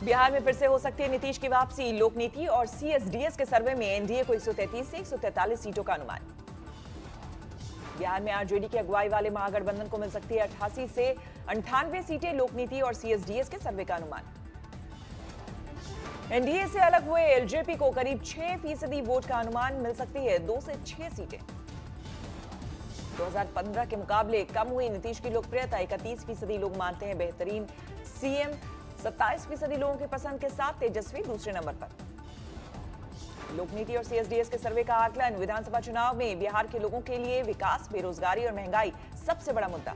बिहार में फिर से हो सकती है नीतीश की वापसी। लोक नीति और सीएसडीएस के सर्वे में एनडीए को 133 से 143 सीटों का अनुमान। बिहार में आरजेडी की अगुवाई वाले महागठबंधन को मिल सकती है 88 से 98 सीटें। लोक नीति और सीएसडीएस के सर्वे का अनुमान। एनडीए से अलग हुए एलजेपी को करीब 6% वोट का अनुमान। मिल सकती है 2 से 6 सीटें। 2015 के मुकाबले कम हुई नीतीश की लोकप्रियता। 31% लोग मानते हैं बेहतरीन सीएम। 27% लोगों की पसंद के साथ तेजस्वी दूसरे नंबर पर। लोकनीति और सीएसडीएस के सर्वे का आकलन। विधानसभा चुनाव में बिहार के लोगों के लिए विकास, बेरोजगारी और महंगाई सबसे बड़ा मुद्दा।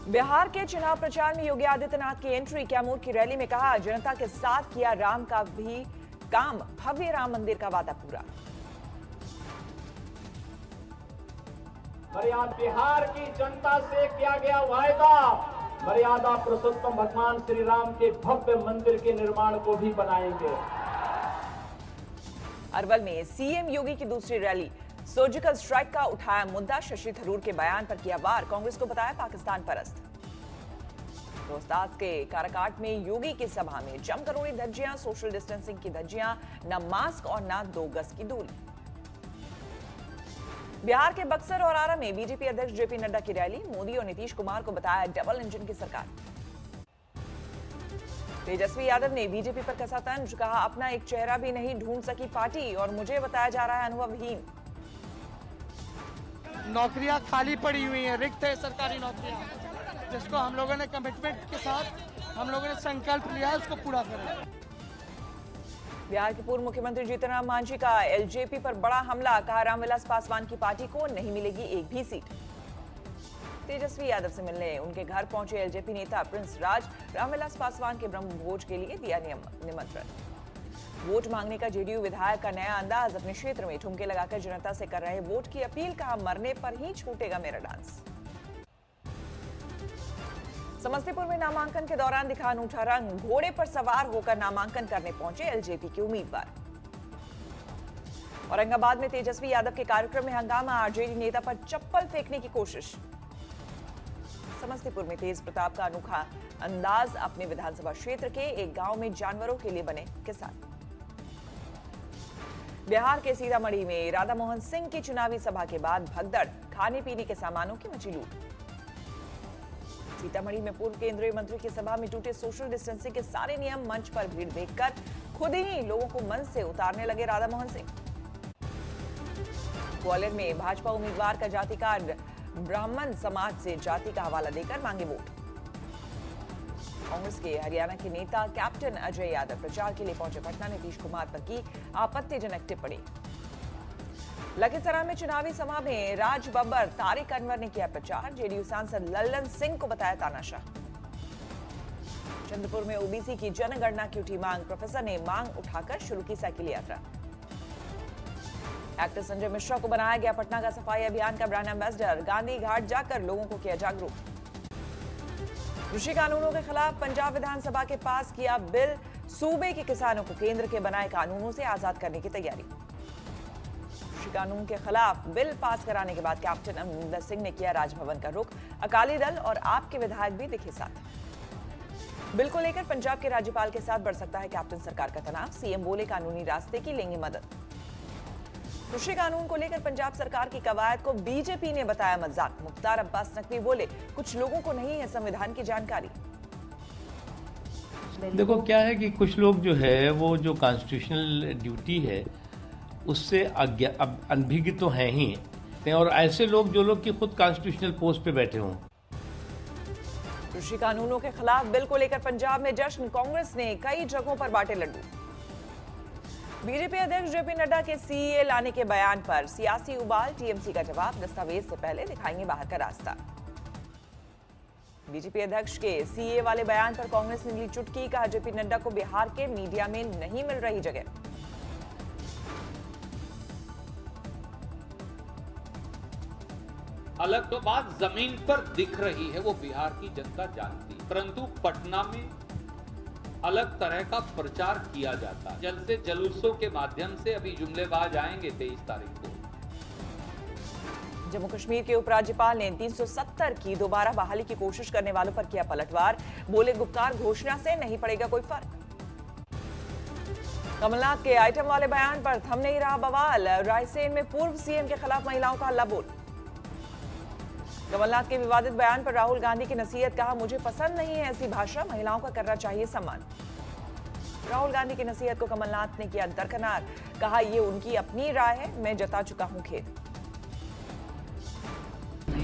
बिहार के चुनाव प्रचार में योगी आदित्यनाथ की एंट्री। कैमूर की रैली में कहा, जनता के साथ किया राम का भी काम, भव्य राम मंदिर का वादा पूरा। मर्यादा बिहार की जनता से किया गया वायदा, मर्यादा पुरुषोत्तम भगवान श्री राम के भव्य मंदिर के निर्माण को भी बनाएंगे। अरवल में सीएम योगी की दूसरी रैली। सर्जिकल स्ट्राइक का उठाया मुद्दा। शशि थरूर के बयान पर किया वार। कांग्रेस को बताया पाकिस्तान परस्त। रोहतास के काराकाट में योगी की सभा में जमकर उड़ी धज्जियां। सोशल डिस्टेंसिंग की धज्जियां, न मास्क और न 2 गज की दूरी। बिहार के बक्सर और आरा में बीजेपी अध्यक्ष जेपी नड्डा की रैली। मोदी और नीतीश कुमार को बताया डबल इंजन की सरकार। तेजस्वी यादव ने बीजेपी पर कसा तंज। कहा, अपना एक चेहरा भी नहीं ढूंढ सकी पार्टी और मुझे बताया जा रहा है अनुभवहीन। नौकरियां खाली पड़ी हुई हैं, रिक्त है सरकारी नौकरियां, जिसको हम लोगों ने कमिटमेंट के साथ हम लोगों ने संकल्प लिया है, उसको पूरा करें। बिहार के पूर्व मुख्यमंत्री जीतन राम मांझी का एलजेपी पर बड़ा हमला। कहा, रामविलास पासवान की पार्टी को नहीं मिलेगी एक भी सीट। तेजस्वी यादव से मिलने उनके घर पहुंचे एलजेपी नेता प्रिंस राज। रामविलास पासवान के ब्रह्मभोज के लिए दिया निमंत्रण। वोट मांगने का जेडीयू विधायक का नया अंदाज। अपने क्षेत्र में ठुमके लगाकर जनता से कर रहे वोट की अपील। कहा, मरने पर ही छूटेगा मेरा डांस। समस्तीपुर में नामांकन के दौरान दिखा अनूठा रंग। घोड़े पर सवार होकर नामांकन करने पहुंचे एलजेपी के उम्मीदवार। औरंगाबाद में तेजस्वी यादव के कार्यक्रम में हंगामा। आरजेडी नेता पर चप्पल फेंकने की कोशिश। समस्तीपुर में तेज प्रताप का अनोखा अंदाज। अपने विधानसभा क्षेत्र के एक गांव में जानवरों के लिए बने किसान। बिहार के सीतामढ़ी में राधा मोहन सिंह की चुनावी सभा के बाद भगदड़। खाने पीने के सामानों की मची लूट। सीतामढ़ी में पूर्व केंद्रीय मंत्री की सभा में टूटे सोशल डिस्टेंसिंग के सारे नियम। मंच पर भीड़ देखकर खुद ही लोगों को मंच से उतारने लगे राधा मोहन सिंह। ग्वालियर में भाजपा उम्मीदवार का जाति कार्ड। ब्राह्मण समाज से जाति का हवाला देकर मांगे वोट। कांग्रेस के हरियाणा के नेता कैप्टन अजय यादव प्रचार के लिए पहुंचे पटना। नीतीश कुमार पर की आपत्तिजनक टिप्पणी। लखीसराय में चुनावी सभा में राज बब्बर तारिक अनवर ने किया प्रचार। जेडीयू सांसद लल्लन सिंह को बताया तानाशाह। चंद्रपुर में ओबीसी की जनगणना की उठी मांग। प्रोफेसर ने मांग उठाकर शुरू की साइकिल यात्रा। एक्टर संजय मिश्रा को बनाया गया पटना का सफाई अभियान का ब्रांड एम्बेसडर। गांधी घाट जाकर लोगों को किया जागरूक। कृषि कानूनों के खिलाफ पंजाब विधानसभा के पास किया बिल। सूबे के किसानों को केंद्र के बनाए कानूनों से आजाद करने की तैयारी। कृषि कानून के खिलाफ बिल पास कराने के बाद कैप्टन अमरिंदर सिंह ने किया राजभवन का रुख। अकाली दल और आप के विधायक भी दिखे साथ। बिल को लेकर पंजाब के राज्यपाल के साथ बढ़ सकता है कैप्टन सरकार का तनाव। सीएम बोले, कानूनी रास्ते की लेंगे मदद। कृषि कानून को लेकर पंजाब सरकार की कवायद को बीजेपी ने बताया मजाक। मुख्तार अब्बास नकवी बोले, कुछ लोगों को नहीं है संविधान की जानकारी। देखो क्या है कि कुछ लोग जो है वो जो कॉन्स्टिट्यूशनल ड्यूटी है उससे अनभिज्ञ तो हैं ही, और ऐसे लोग जो लोग कि खुद कॉन्स्टिट्यूशनल पोस्ट पे बैठे हों। कृषि कानूनों के खिलाफ बिल को लेकर पंजाब में जश्न। कांग्रेस ने कई जगहों पर बांटे लड्डू। बीजेपी अध्यक्ष जेपी नड्डा के सीए लाने के बयान पर सियासी उबाल। टीएमसी का जवाब, दस्तावेज से पहले दिखाएंगे बाहर का रास्ता। बीजेपी अध्यक्ष के सीए वाले बयान पर कांग्रेस ने ली चुटकी। कहा, जेपी नड्डा को बिहार के मीडिया में नहीं मिल रही जगह। अलग तो बात जमीन पर दिख रही है, वो बिहार की जनता जानती है, परंतु पटना में अलग तरह का प्रचार किया जाता है। जल्द से जुलूसों के माध्यम से अभी जुमलेबाज आएंगे 23 तारीख को। जम्मू कश्मीर के उपराज्यपाल ने 370 की दोबारा बहाली की कोशिश करने वालों पर किया पलटवार। बोले गुप्कार घोषणा से नहीं पड़ेगा कोई फर्क। कमलनाथ के आइटम वाले बयान पर थम नहीं रहा बवाल। रायसेन में पूर्व सीएम के खिलाफ महिलाओं का हल्ला बोल। कमलनाथ के विवादित बयान पर राहुल गांधी की नसीहत, कहा मुझे पसंद नहीं है ऐसी भाषा, महिलाओं का करना चाहिए सम्मान। राहुल गांधी की नसीहत को कमलनाथ ने किया दरकिनार, कहा यह उनकी अपनी राय है, मैं जता चुका हूं खेद।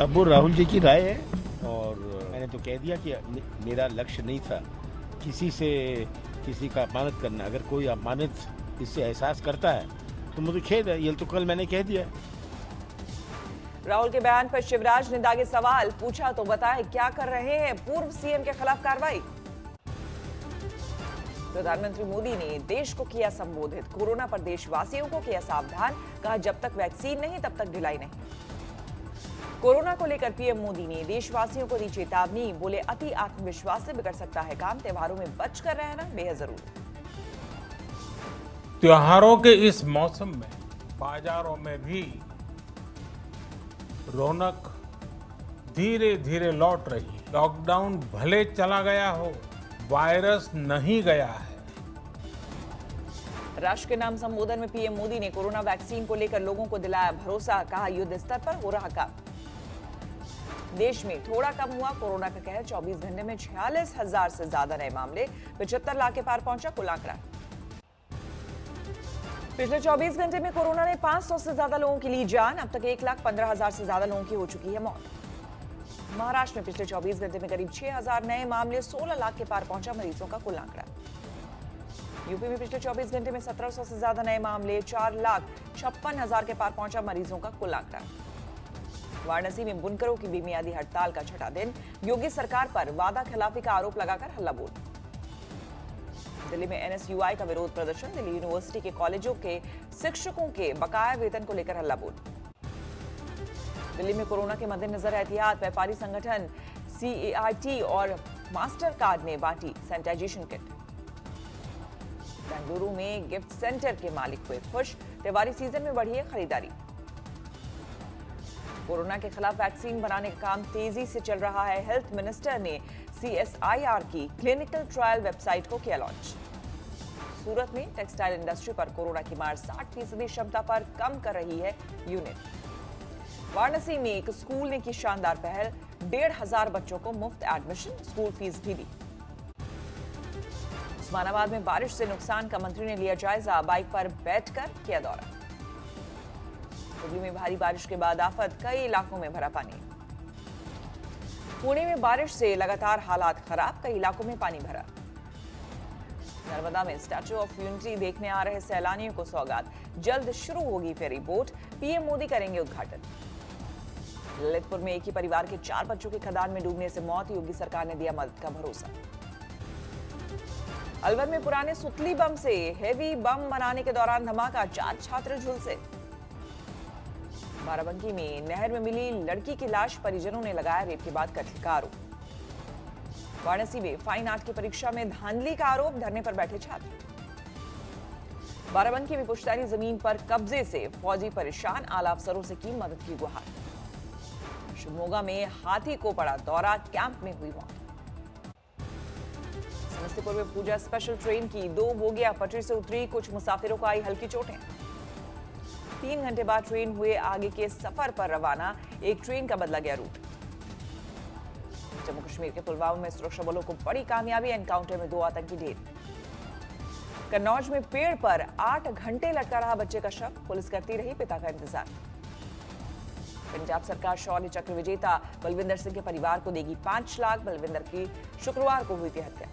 अब वो राहुल जी की राय है और मैंने तो कह दिया कि मेरा लक्ष्य नहीं था किसी का अपमानित करना। अगर कोई अपमानित इससे एहसास करता है तो मुझे खेद है, ये तो कल मैंने कह दिया। राहुल के बयान पर शिवराज ने दागे सवाल, पूछा तो बताए क्या कर रहे हैं पूर्व सीएम के खिलाफ कार्रवाई। प्रधानमंत्री मोदी ने देश को किया संबोधित, कोरोना पर देशवासियों को किया सावधान, कहा जब तक वैक्सीन नहीं तब तक ढिलाई नहीं। कोरोना को लेकर पीएम मोदी ने देशवासियों को दी चेतावनी, बोले अति आत्मविश्वास से बिगड़ सकता है काम, त्योहारों में बच कर रहना बेहद जरूरी। त्योहारों के इस मौसम में बाजारों में भी रौनक धीरे धीरे लौट रही। लॉकडाउन भले चला गया हो, वायरस नहीं गया है। राष्ट्र के नाम संबोधन में पीएम मोदी ने कोरोना वैक्सीन को लेकर लोगों को दिलाया भरोसा, कहा युद्ध स्तर पर हो रहा काम। देश में थोड़ा कम हुआ कोरोना का कहर, 24 घंटे में 46,000 से ज्यादा नए मामले, 75 लाख के पार पहुंचा कुल आंकड़ा। पिछले 24 घंटे में कोरोना ने 500 से ज्यादा लोगों की ली जान, अब तक 1,15,000 से ज्यादा लोगों की हो चुकी है मौत। महाराष्ट्र में पिछले 24 घंटे में करीब 6,000 नए मामले, 16 लाख के पार पहुंचा मरीजों का कुल आंकड़ा। यूपी में पिछले 24 घंटे में 1700 से ज्यादा नए मामले, 4,56,000 के पार पहुंचा मरीजों का कुल आंकड़ा। वाराणसी में बुनकरों की बेमियादी हड़ताल का छठा दिन, योगी सरकार पर वादा खिलाफी का आरोप लगाकर हल्ला बोल। दिल्ली में एनएसयूआई का विरोध प्रदर्शन, दिल्ली यूनिवर्सिटी के कॉलेजों के शिक्षकों के बकाया वेतन को लेकर हल्ला बोल। दिल्ली में कोरोना के मद्देनजर एहतियात, व्यापारी संगठन सीएआईटी और मास्टर कार्ड ने बांटी सैनिटाइजेशन किट। बेंगलुरु में गिफ्ट सेंटर के मालिक हुए खुश, त्योहारी सीजन में बढ़ी है खरीदारी। कोरोना के खिलाफ वैक्सीन बनाने का काम तेजी से चल रहा है, हेल्थ मिनिस्टर ने CSIR की क्लिनिकल ट्रायल वेबसाइट को किया लॉन्च। सूरत में टेक्सटाइल इंडस्ट्री पर कोरोना की मार 60% क्षमता पर कम कर रही है यूनिट। वाराणसी में एक स्कूल ने की शानदार पहल, 1,500 बच्चों को मुफ्त एडमिशन, स्कूल फीस भी दी। उस्मानाबाद में बारिश से नुकसान का मंत्री ने लिया जायजा, बाइक पर बैठकर किया दौरा। हुगली में भारी बारिश के बाद आफत, कई इलाकों में भरा पानी। पुणे में बारिश से लगातार हालात खराब, कई इलाकों में पानी भरा। नर्मदा में स्टैच्यू ऑफ यूनिटी देखने आ रहे सैलानियों को सौगात, जल्द शुरू होगी फेरी बोट, पीएम मोदी करेंगे उद्घाटन। ललितपुर में एक ही परिवार के 4 बच्चों की खदान में डूबने से मौत, योगी सरकार ने दिया मदद का भरोसा। अलवर में पुराने सुतली बम से हेवी बम बनाने के दौरान धमाका, 4 छात्र झुलसे। बाराबंकी में नहर में मिली लड़की की लाश, परिजनों ने लगाया रेप के बाद कत्ल का आरोप। वाराणसी में फाइन आर्ट की परीक्षा में धांधली का आरोप, धरने पर बैठे छात्र। बाराबंकी में पुश्तैनी जमीन पर कब्जे से फौजी परेशान, आला अफसरों से की मदद की गुहार। शिवमोगा में हाथी को पड़ा दौरा, कैंप में हुई मौत। समस्तीपुर में पूजा स्पेशल ट्रेन की 2 बोगियां पटरी से उतरी, कुछ मुसाफिरों को आई हल्की चोटें। 3 घंटे बाद ट्रेन हुए आगे के सफर पर रवाना, एक ट्रेन का बदला गया रूट। जम्मू कश्मीर के पुलवामा में सुरक्षा बलों को बड़ी कामयाबी, एनकाउंटर में 2 आतंकी ढेर। कन्नौज में पेड़ पर 8 घंटे लटका रहा बच्चे का शव, पुलिस करती रही पिता का इंतजार। पंजाब सरकार शौर्य चक्र विजेता बलविंदर सिंह के परिवार को देगी 5 लाख, बलविंदर की शुक्रवार को हुई थी हत्या।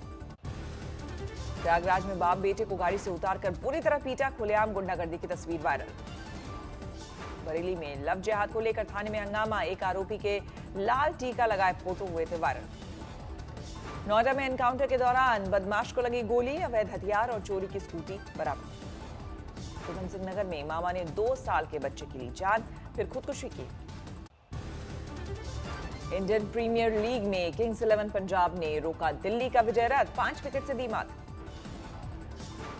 प्रयागराज में बाप बेटे को गाड़ी से उतारकर पूरी तरह पीटा, खुलेआम गुंडागर्दी की तस्वीर वायरल। बरेली में लव जिहाद को लेकर थाने में हंगामा, एक आरोपी के लाल टीका लगाए फोटो हुए थे वायरल। नोएडा में एनकाउंटर के दौरान बदमाश को लगी गोली, अवैध हथियार और चोरी की स्कूटी बरामद। उधम सिंह नगर में मामा ने 2 साल के बच्चे की ली जान, फिर खुदकुशी की। इंडियन प्रीमियर लीग में किंग्स 11 पंजाब ने रोका दिल्ली का विजय रथ, 5 विकेट से दी मात।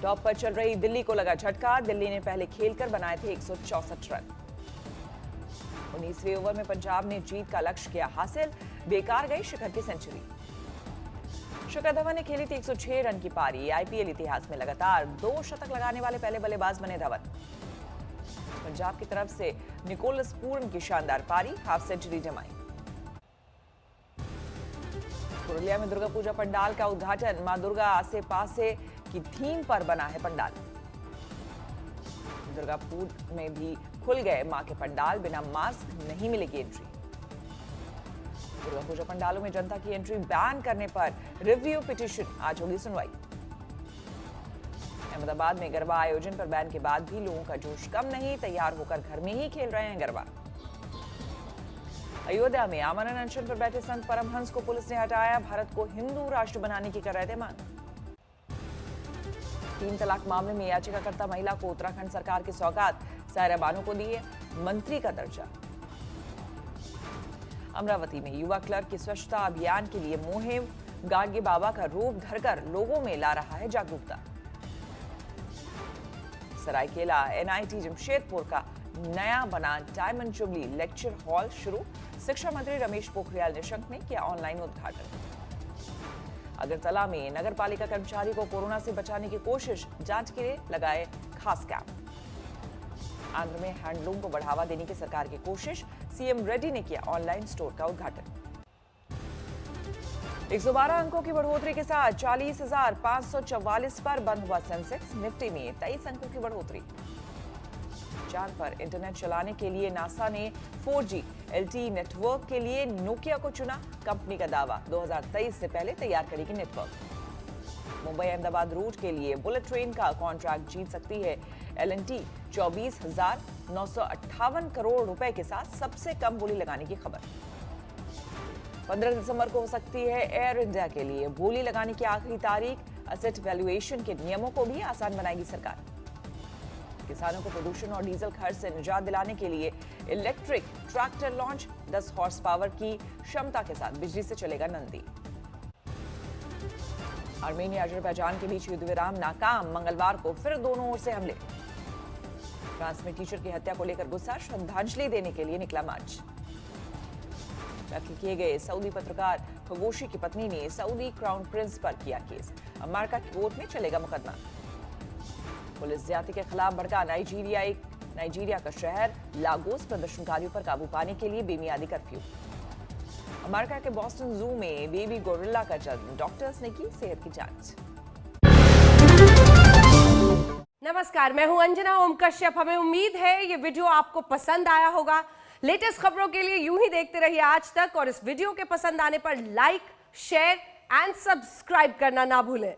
टॉप पर चल रही दिल्ली को लगा झटका, दिल्ली ने पहले खेलकर बनाए थे 164 रन। 19वें ओवर में पंजाब ने जीत का लक्ष्य किया हासिल, बेकार गई शिखर की सेंचुरी। शिखर धवन ने खेली थी 106 रन की पारी। आईपीएल इतिहास में लगातार 2 शतक लगाने वाले पहले बल्लेबाज बने धवन। पंजाब की तरफ से निकोलस पूरन की शानदार पारी, हाफ सेंचुरी जमाई। पुरुलिया में दुर्गा पूजा पंडाल का उद्घाटन। मां दुर्गा आसे पासे की थीम पर बना है पंडाल। दुर्गापुर में भी खुल गए मां के पंडाल, बिना मास्क नहीं मिलेगी एंट्री। दुर्गा पूजा पंडालों में जनता की एंट्री बैन करने पर रिव्यू पिटीशन, आज होगी सुनवाई। अहमदाबाद में गरबा आयोजन पर बैन के बाद भी लोगों का जोश कम नहीं, तैयार होकर घर में ही खेल रहे हैं गरबा। अयोध्या में आमरण अनशन पर बैठे संत परमहंस को पुलिस ने हटाया। भारत को हिंदू राष्ट्र बनाने की कर रहे थे मांग। 3 तलाक मामले में याचिकाकर्ता महिला को उत्तराखंड सरकार की सौगात, सायरा बानो को दी है मंत्री का दर्जा। अमरावती में युवा क्लर्क की स्वच्छता अभियान के लिए मुहिम, गाडगे बाबा का रूप धरकर लोगों में ला रहा है जागरूकता। सरायकेला एनआईटी जमशेदपुर का नया बना डायमंड जुबली लेक्चर हॉल शुरू। शिक्षा मंत्री रमेश पोखरियाल निशंक ने किया ऑनलाइन उद्घाटन। अगरतला में नगर पालिका कर्मचारी को कोरोना से बचाने की कोशिश, जांच के लिए लगाए खास कैंप। आंध्र में हैंडलूम को बढ़ावा देने की सरकार की कोशिश, सीएम रेड्डी ने किया ऑनलाइन स्टोर का उद्घाटन। 112 अंकों की बढ़ोतरी के साथ 40,544 पर बंद हुआ सेंसेक्स। निफ्टी में 23 अंकों की बढ़ोतरी। चांद पर इंटरनेट चलाने के लिए नासा ने 4G LTE नेटवर्क के लिए नोकिया को चुना। कंपनी का दावा 2023 से पहले तैयार करेगी नेटवर्क। मुंबई अहमदाबाद रूट के लिए बुलेट ट्रेन का कॉन्ट्रैक्ट जीत सकती है L&T। 24,958 करोड़ रुपए के साथ सबसे कम बोली लगाने की खबर। 15 दिसंबर को हो सकती है एयर इंडिया के लिए बोली लगाने की आखिरी तारीख। असेट वैल्यूएशन के नियमों को भी आसान बनाएगी सरकार। किसानों को प्रदूषण और डीजल खर्च से निजात दिलाने के लिए electric tractor launch. 10 horse power की क्षमता के साथ बिजली से चलेगा नंदी। आर्मेनिया अजरबैजान के बीच युद्ध विराम नाकाम। मंगलवार को फिर दोनों ओर से हमले। फ्रांस में टीचर की हत्या को लेकर गुस्सा, श्रद्धांजलि देने के लिए निकला मार्च। कत्ल किए गए सऊदी पत्रकार खगोशी की पत्नी ने सऊदी क्राउन प्रिंस पर किया केस। अमेरिका की कोर्ट में चलेगा मुकदमा। पुलिस ज्यादती के खिलाफ भड़का नाइजीरिया का शहर लागोस। प्रदर्शनकारियों पर काबू पाने के लिए बेमियादी कर्फ्यू। अमेरिका के बॉस्टन जू में बेबी गोरिल्ला का जन्म, डॉक्टर्स ने की सेहत की जांच। नमस्कार, मैं हूं अंजना ओम कश्यप। हमें उम्मीद है ये वीडियो आपको पसंद आया होगा। लेटेस्ट खबरों के लिए यूं ही देखते रहिए आज तक, और इस वीडियो के पसंद आने पर लाइक, शेयर एंड सब्सक्राइब करना ना भूलें।